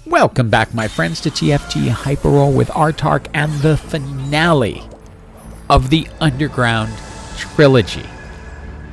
Welcome back, my friends, to TFT Hyper Roll with Artark and the finale of the Underground Trilogy.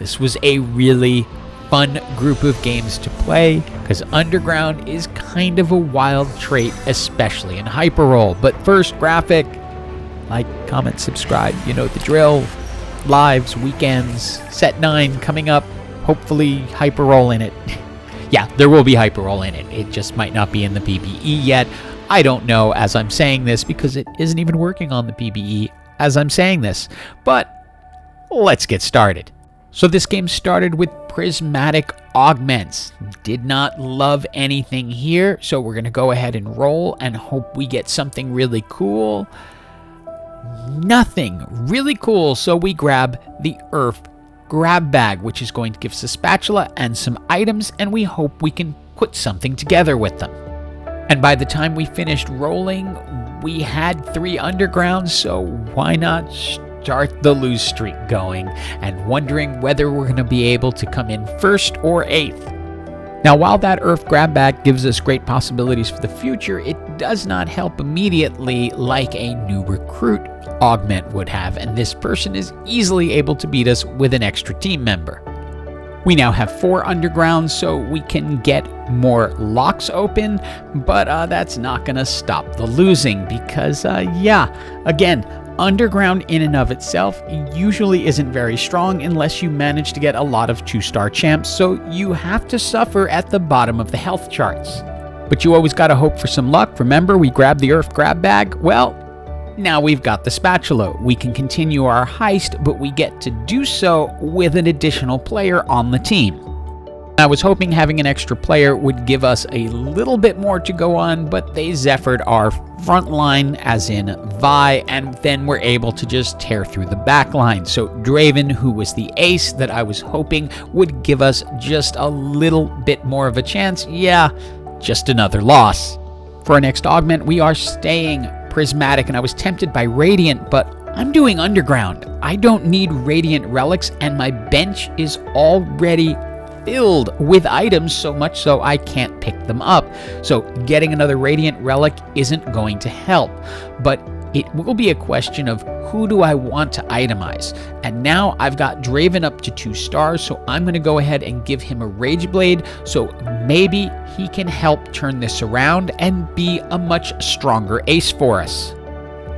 This was a really fun group of games to play because Underground is kind of a wild trait, especially in Hyper Roll. But first, graphic, like, comment, subscribe, you know the drill. Lives, weekends, set 9 coming up, hopefully Hyper Roll in it. Yeah, there will be Hyper Roll in it. It just might not be in the PBE yet. I don't know as I'm saying this because it isn't even working on the PBE as I'm saying this. But let's get started. So this game started with Prismatic augments. Did not love anything here, so we're going to go ahead and roll and hope we get something really cool. Nothing really cool, so we grab the Earth grab bag, which is going to give us a spatula and some items, and we hope we can put something together with them. And by the time we finished rolling, we had 3 undergrounds, so why not start the lose streak going and wondering whether we're going to be able to come in 1st or 8th. Now, while that Earth grab bag gives us great possibilities for the future, it does not help immediately like a new recruit augment would have, and this person is easily able to beat us with an extra team member. We now have 4 undergrounds, so we can get more locks open, but that's not going to stop the losing because, again, Underground in and of itself usually isn't very strong unless you manage to get a lot of 2-star champs, so you have to suffer at the bottom of the health charts. But you always gotta hope for some luck. Remember, we grabbed the Earth grab bag? Well, now we've got the spatula. We can continue our heist, but we get to do so with an additional player on the team. I was hoping having an extra player would give us a little bit more to go on, but they Zephyred our front line, as in Vi, and then we're able to just tear through the back line. So Draven, who was the ace that I was hoping would give us just a little bit more of a chance, just another loss. For our next augment, we are staying Prismatic, and I was tempted by Radiant, but I'm doing Underground. I don't need Radiant relics, and my bench is already filled with items, so much so I can't pick them up. So getting another Radiant relic isn't going to help, but it will be a question of who do I want to itemize. And now I've got Draven up to 2 stars, so I'm going to go ahead and give him a Rage Blade, so maybe he can help turn this around and be a much stronger ace for us.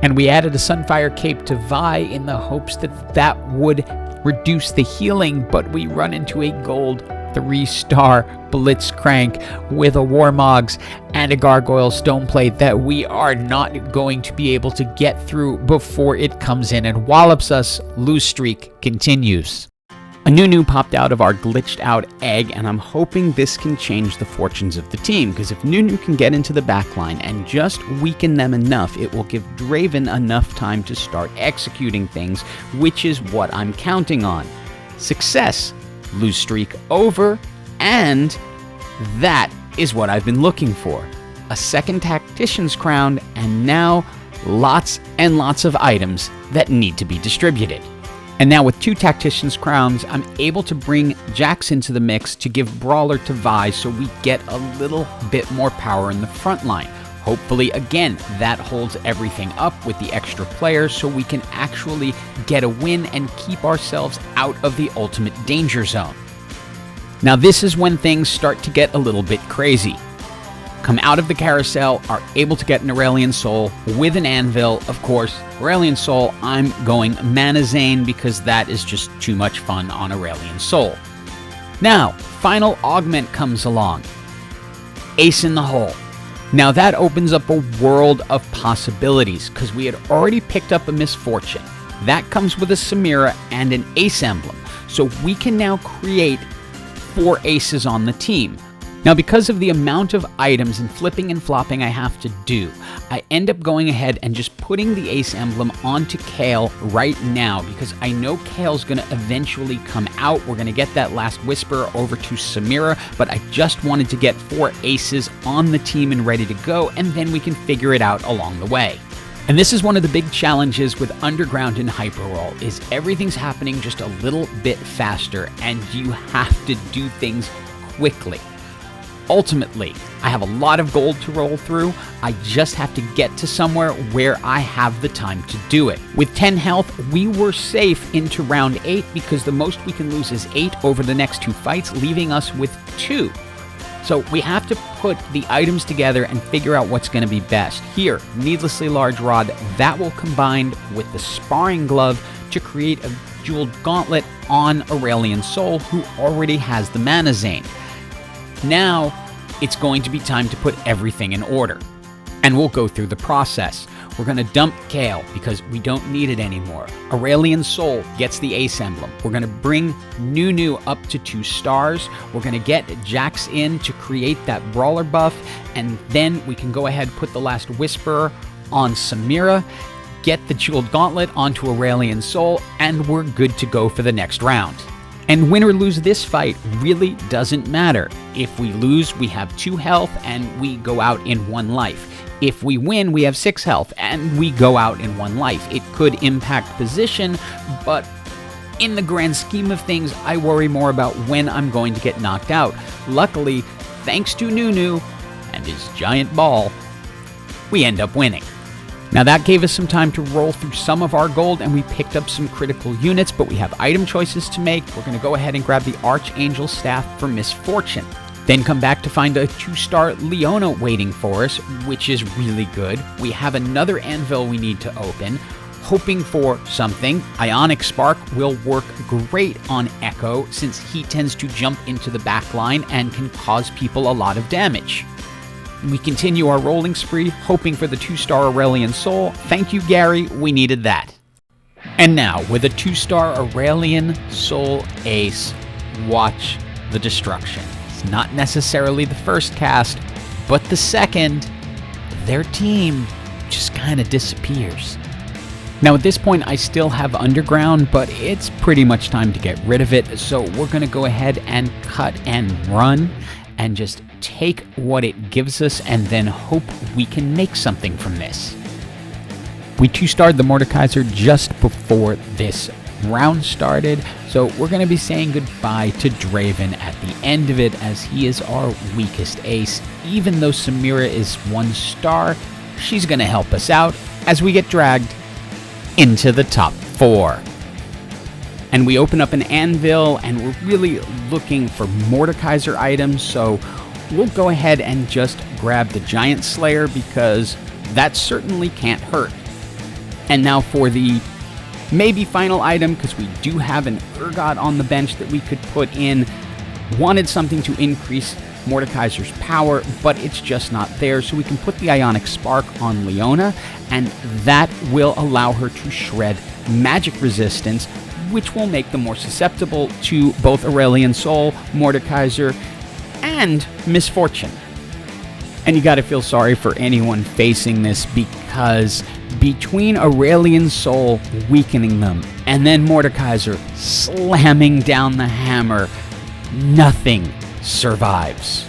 And we added a Sunfire Cape to Vi in the hopes that that would reduce the healing, but we run into a gold 3-star Blitzcrank with a Warmogs and a Gargoyle Stoneplate that we are not going to be able to get through before it comes in and wallops us. Lose streak continues. A new popped out of our glitched out egg, and I'm hoping this can change the fortunes of the team, because if Nunu can get into the backline and just weaken them enough, it will give Draven enough time to start executing things, which is what I'm counting on. Success, lose streak over, and that is what I've been looking for. A second Tactician's Crown, and now lots and lots of items that need to be distributed. And now with 2 Tactician's Crowns, I'm able to bring Jax into the mix to give Brawler to Vi, so we get a little bit more power in the front line. Hopefully, again, that holds everything up with the extra players so we can actually get a win and keep ourselves out of the ultimate danger zone. Now this is when things start to get a little bit crazy. Come out of the carousel, are able to get an Aurelion Soul with an Anvil. Of course, Aurelion Soul, I'm going Mana Zane because that is just too much fun on Aurelion Soul. Now, final augment comes along. Ace in the hole. Now that opens up a world of possibilities because we had already picked up a Misfortune. That comes with a Samira and an Ace emblem. So we can now create 4 aces on the team. Now, because of the amount of items and flipping and flopping I have to do, I end up going ahead and just putting the Ace emblem onto Kale right now because I know Kale's going to eventually come out. We're going to get that last Whisper over to Samira, but I just wanted to get 4 aces on the team and ready to go, and then we can figure it out along the way. And this is one of the big challenges with Underground and Hyper Roll, is everything's happening just a little bit faster, and you have to do things quickly. Ultimately, I have a lot of gold to roll through. I just have to get to somewhere where I have the time to do it. With 10 health, we were safe into round 8 because the most we can lose is 8 over the next 2 fights, leaving us with 2. So we have to put the items together and figure out what's going to be best. Here, Needlessly Large Rod, that will combine with the Sparring Glove to create a jeweled gauntlet on Aurelian Soul, who already has the Mana Zane. Now, it's going to be time to put everything in order. And we'll go through the process. We're going to dump Kale because we don't need it anymore. Aurelian Soul gets the Ace Emblem. We're going to bring Nunu up to 2 stars. We're going to get Jax in to create that Brawler buff. And then we can go ahead and put the last Whisperer on Samira, get the Jeweled Gauntlet onto Aurelian Soul, and we're good to go for the next round. And win or lose this fight really doesn't matter. If we lose, we have 2 health and we go out in 1 life. If we win, we have 6 health and we go out in 1 life. It could impact position, but in the grand scheme of things, I worry more about when I'm going to get knocked out. Luckily, thanks to Nunu and his giant ball, we end up winning. Now that gave us some time to roll through some of our gold, and we picked up some critical units, but we have item choices to make. We're going to go ahead and grab the Archangel Staff for Misfortune. Then come back to find a 2-star Leona waiting for us, which is really good. We have another anvil we need to open, hoping for something. Ionic Spark will work great on Echo since he tends to jump into the back line and can cause people a lot of damage. We continue our rolling spree, hoping for the 2-star Aurelian Soul. Thank you, Gary, we needed that. And now, with a 2-star Aurelian Soul Ace, watch the destruction. It's not necessarily the first cast, but the second. Their team just kind of disappears. Now at this point I still have Underground, but it's pretty much time to get rid of it, so we're going to go ahead and cut and run and just take what it gives us and then hope we can make something from this. We 2-starred the Mordekaiser just before this round started, so we're going to be saying goodbye to Draven at the end of it, as he is our weakest ace. Even though Samira is 1 star, she's going to help us out as we get dragged into the top 4. And we open up an anvil, and we're really looking for Mordekaiser items, so we'll go ahead and just grab the Giant Slayer because that certainly can't hurt. And now for the maybe final item, because we do have an Urgot on the bench that we could put in. Wanted something to increase Mordekaiser's power, but it's just not there, so we can put the Ionic Spark on Leona, and that will allow her to shred magic resistance, which will make them more susceptible to both Aurelian Soul, Mordekaiser, and Misfortune. And you gotta feel sorry for anyone facing this, because between Aurelian Soul weakening them and then Mordekaiser slamming down the hammer, nothing survives.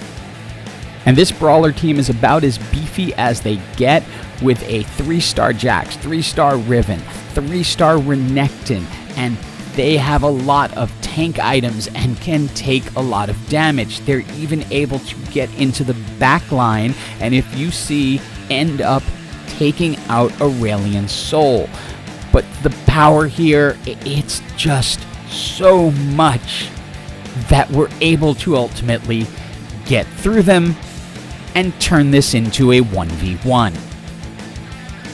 And this brawler team is about as beefy as they get, with a 3-star Jax, 3-star Riven, 3-star Renekton, and they have a lot of tank items and can take a lot of damage. They're even able to get into the back line, and if you see, end up taking out Aurelian Soul. But the power here, it's just so much that we're able to ultimately get through them and turn this into a 1v1.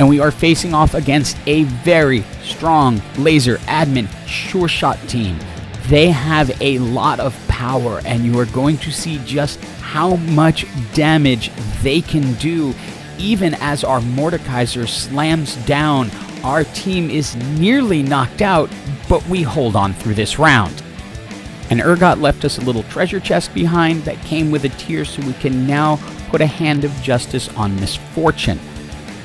And we are facing off against a very strong laser admin sure shot team. They have a lot of power, and you are going to see just how much damage they can do. Even as our Mordekaiser slams down, our team is nearly knocked out, but we hold on through this round. And Urgot left us a little treasure chest behind that came with a tier, so we can now put a Hand of Justice on Misfortune.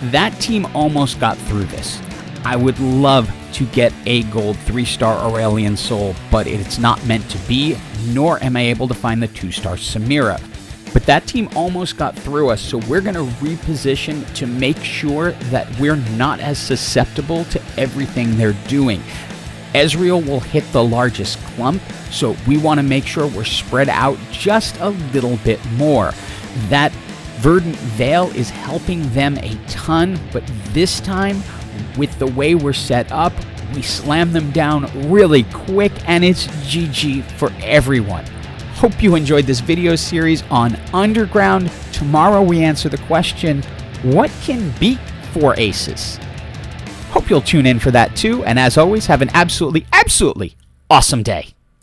That team almost got through this. I would love to get a gold 3-star Aurelian Soul, but it's not meant to be, nor am I able to find the 2-star Samira. But that team almost got through us, so we're going to reposition to make sure that we're not as susceptible to everything they're doing. Ezreal will hit the largest clump, so we want to make sure we're spread out just a little bit more. That Verdant Veil is helping them a ton, but this time, with the way we're set up, we slam them down really quick, and it's GG for everyone. Hope you enjoyed this video series on Underground. Tomorrow we answer the question, what can beat 4 ACES? Hope you'll tune in for that too, and as always, have an absolutely awesome day.